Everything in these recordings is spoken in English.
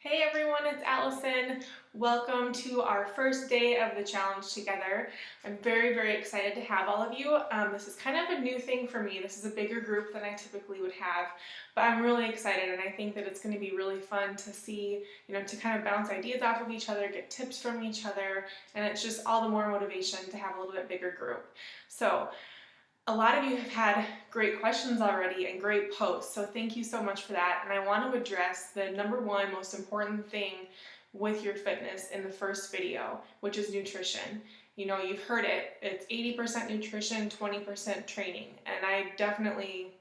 Hey everyone, it's Allison. Welcome to our first day of the challenge together. I'm very excited to have all of you. This is kind of a new thing for me. This is a bigger group than I typically would have, but I'm really excited and I think that it's going to be really fun to see, to kind of bounce ideas off of each other, get tips from each other, and it's just all the more motivation to have a little bit bigger group. So a lot of you have had great questions already and great posts, so thank you so much for that. And I want to address the number one most important thing with your fitness in the first video, which is nutrition. You've heard it, it's 80% nutrition, 20% training. And I definitely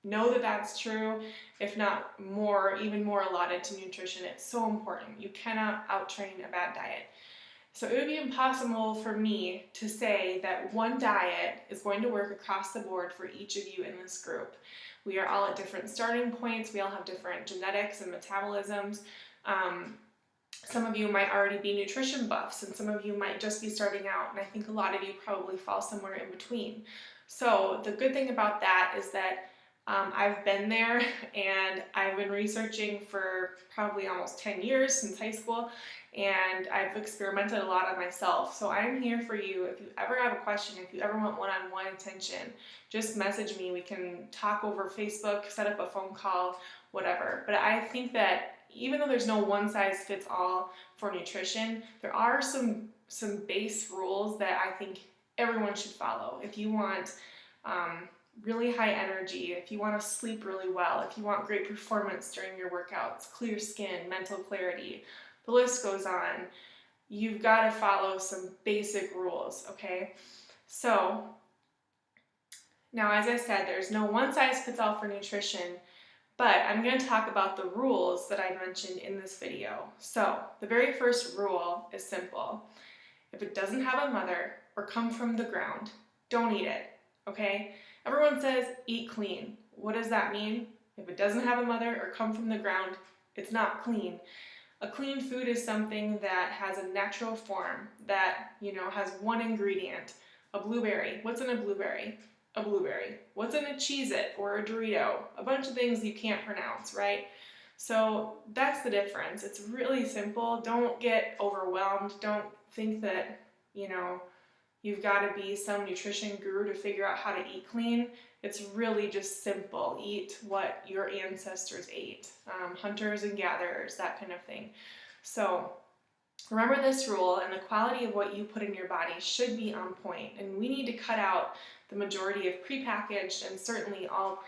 know that that's true, if not more, even more allotted to nutrition. It's so important. You cannot out-train a bad diet. So it would be impossible for me to say that one diet is going to work across the board for each of you in this group. We are all at different starting points. We all have different genetics and metabolisms. Some of you might already be nutrition buffs and some of you might just be starting out, and I think a lot of you probably fall somewhere in between. So the good thing about that is that I've been there and I've been researching for probably almost 10 years since high school, and I've experimented a lot on myself. So I'm here for you. If you ever have a question, if you ever want one-on-one attention, just message me. We can talk over Facebook, set up a phone call, whatever. But I think that even though there's no one size fits all for nutrition, there are some base rules that I think everyone should follow. If you want really high energy, if you want to sleep really well, if you want great performance during your workouts, clear skin, mental clarity, the list goes on. You've got to follow some basic rules, okay? So now, as I said, there's no one size fits all for nutrition, but I'm going to talk about the rules that I mentioned in this video. So the very first rule is simple. If it doesn't have a mother or come from the ground, don't eat it, okay? Everyone says eat clean. What does that mean? If it doesn't have a mother or come from the ground, it's not clean. A clean food is something that has a natural form, that, has one ingredient. A blueberry. What's in a blueberry? A blueberry. What's in a Cheez-It or a Dorito? A bunch of things you can't pronounce, right? So that's the difference. It's really simple. Don't get overwhelmed. Don't think that, you've got to be some nutrition guru to figure out how to eat clean. It's really just simple. Eat what your ancestors ate, hunters and gatherers, that kind of thing. So remember this rule, and the quality of what you put in your body should be on point. And we need to cut out the majority of prepackaged and certainly all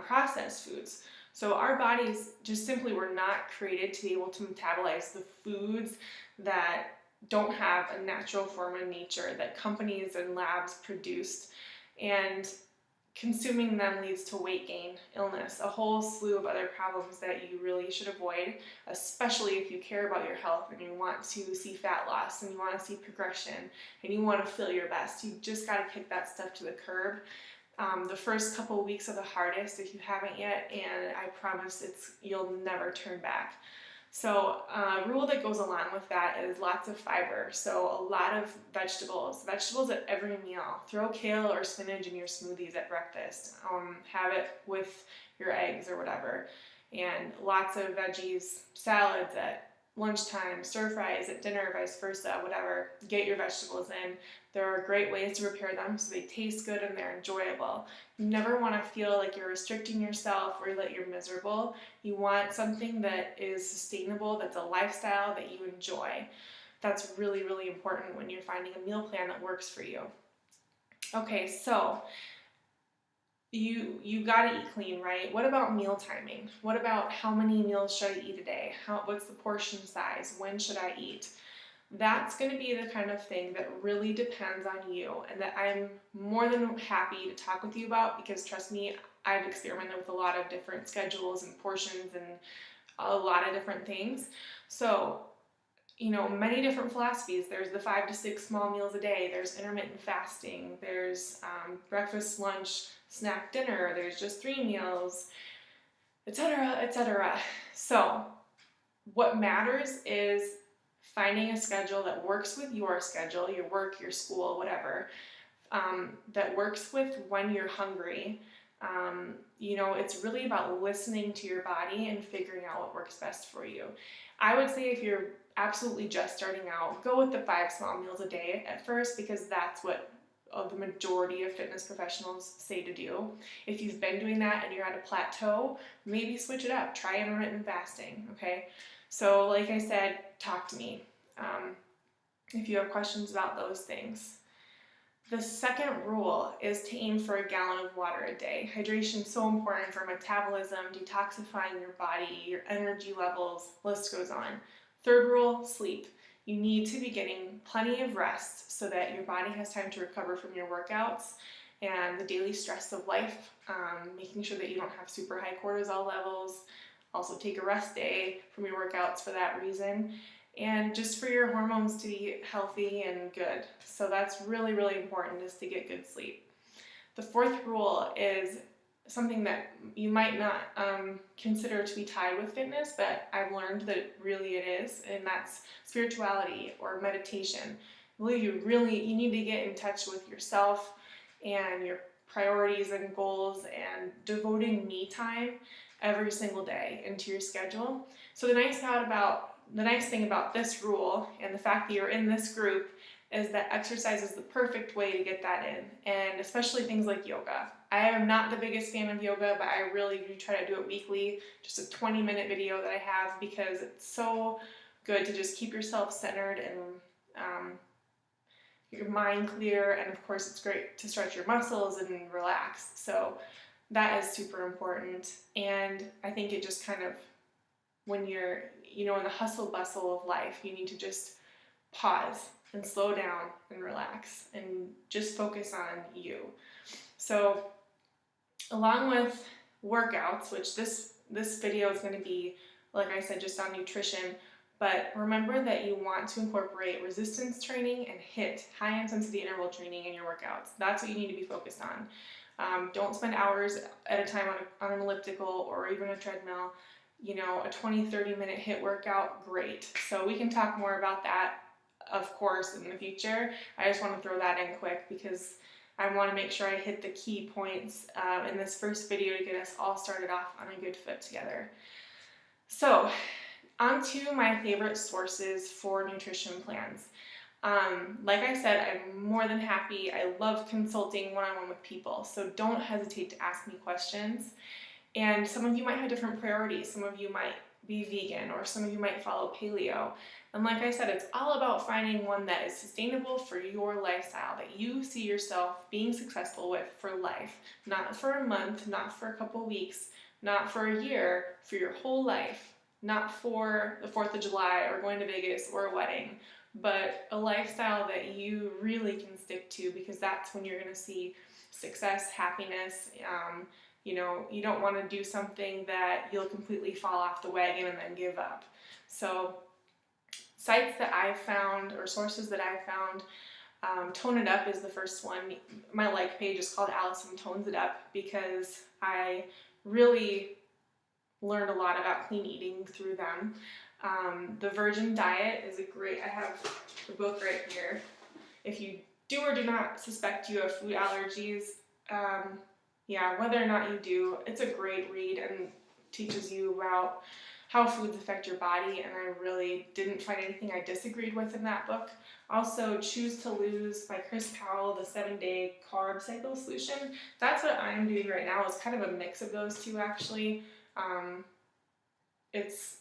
processed foods. So our bodies just simply were not created to be able to metabolize the foods that don't have a natural form in nature, that companies and labs produced, and consuming them leads to weight gain, illness, a whole slew of other problems that you really should avoid, especially if you care about your health and you want to see fat loss and you want to see progression and you want to feel your best. You just got to kick that stuff to the curb. The first couple of weeks are the hardest if you haven't yet, and I promise you'll never turn back. So a rule that goes along with that is lots of fiber. So a lot of vegetables at every meal. Throw kale or spinach in your smoothies at breakfast. Have it with your eggs or whatever. And lots of veggies, salads at lunchtime, stir fries at dinner, vice versa, whatever. Get your vegetables in. There are great ways to prepare them so they taste good and they're enjoyable. You never want to feel like you're restricting yourself or that you're miserable. You want something that is sustainable, that's a lifestyle that you enjoy. That's really important when you're finding a meal plan that works for you. Okay, so you got to eat clean, right? What about meal timing? What about how many meals should I eat a day? What's the portion size? When should I eat? That's going to be the kind of thing that really depends on you, and that I'm more than happy to talk with you about, because trust me, I've experimented with a lot of different schedules and portions and a lot of different things. So, many different philosophies. There's the 5 to 6 small meals a day. There's intermittent fasting. There's breakfast, lunch, snack, dinner. There's just 3 meals, etc., etc. So what matters is finding a schedule that works with your schedule, your work, your school, whatever, that works with when you're hungry, It's really about listening to your body and figuring out what works best for you. I would say if you're absolutely just starting out, go with the 5 small meals a day at first, because that's what the majority of fitness professionals say to do. If you've been doing that and you're at a plateau, maybe switch it up. Try intermittent fasting, okay? So like I said, talk to me if you have questions about those things. The second rule is to aim for a gallon of water a day. Hydration is so important for metabolism, detoxifying your body, your energy levels, list goes on. Third rule, sleep. You need to be getting plenty of rest so that your body has time to recover from your workouts and the daily stress of life, making sure that you don't have super high cortisol levels. Also take a rest day from your workouts for that reason, and just for your hormones to be healthy and good. So that's really, really important, is to get good sleep. The fourth rule is something that you might not consider to be tied with fitness, but I've learned that really it is, and that's spirituality or meditation. I believe you need to get in touch with yourself and your priorities and goals, and devoting me time every single day into your schedule. So the nice thing about this rule and the fact that you're in this group is that exercise is the perfect way to get that in, and especially things like yoga. I am not the biggest fan of yoga, but I really do try to do it weekly, just a 20-minute video that I have, because it's so good to just keep yourself centered and your mind clear, and of course it's great to stretch your muscles and relax. So that is super important, and I think it just kind of, when you're in the hustle bustle of life, you need to just pause and slow down and relax and just focus on you. So along with workouts, which this video is going to be, like I said, just on nutrition, but remember that you want to incorporate resistance training and HIIT, high intensity interval training, in your workouts. That's what you need to be focused on. Don't spend hours at a time on an elliptical or even a treadmill. A 20-30 minute HIIT workout, great. So we can talk more about that, of course, in the future. I just want to throw that in quick because I want to make sure I hit the key points in this first video to get us all started off on a good foot together. So, on to my favorite sources for nutrition plans. Like I said, I'm more than happy. I love consulting one-on-one with people, so don't hesitate to ask me questions. And some of you might have different priorities. Some of you might be vegan, or some of you might follow paleo. And like I said, it's all about finding one that is sustainable for your lifestyle, that you see yourself being successful with for life. Not for a month, not for a couple weeks, not for a year, for your whole life. Not for the 4th of July or going to Vegas or a wedding, but a lifestyle that you really can stick to, because that's when you're going to see success, happiness. You don't want to do something that you'll completely fall off the wagon and then give up. So sites that I've found, or sources that I've found, Tone It Up is the first one. My like page is called Allison Tones It Up, because I really learned a lot about clean eating through them. The Virgin Diet is I have the book right here. If you do or do not suspect you have food allergies, whether or not you do, it's a great read and teaches you about how foods affect your body, and I really didn't find anything I disagreed with in that book. Also, Choose to Lose by Chris Powell, the 7-day carb cycle solution. That's what I'm doing right now, is kind of a mix of those two, actually. It's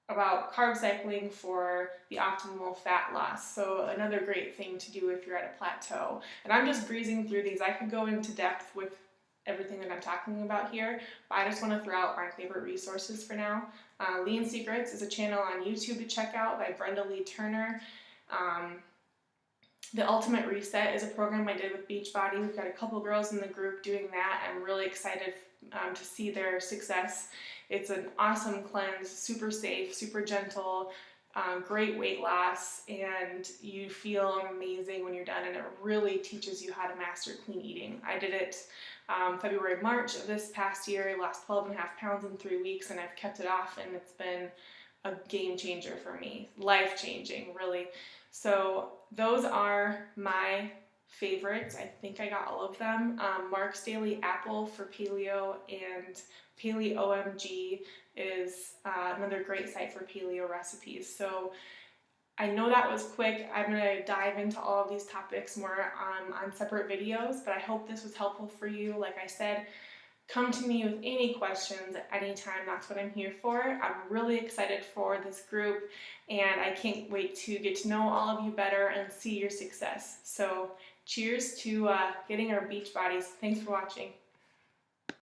about carb cycling for the optimal fat loss. So another great thing to do if you're at a plateau. And I'm just breezing through these. I could go into depth with everything that I'm talking about here, but I just want to throw out my favorite resources for now. Lean Secrets is a channel on YouTube to check out by Brenda Lee Turner. The Ultimate Reset is a program I did with Beachbody. We've got a couple girls in the group doing that. I'm really excited to see their success. It's an awesome cleanse, super safe, super gentle, great weight loss, and you feel amazing when you're done, and it really teaches you how to master clean eating. I did it February, March of this past year. I lost 12.5 pounds in 3 weeks, and I've kept it off, and it's been a game changer for me, life changing, really. So those are my favorites. I think I got all of them. Mark's Daily Apple for paleo, and Paleo OMG is another great site for paleo recipes. So I know that was quick. I'm going to dive into all of these topics more on separate videos, but I hope this was helpful for you. Like I said, come to me with any questions at any time. That's what I'm here for. I'm really excited for this group, and I can't wait to get to know all of you better and see your success. So cheers to getting our beach bodies. Thanks for watching.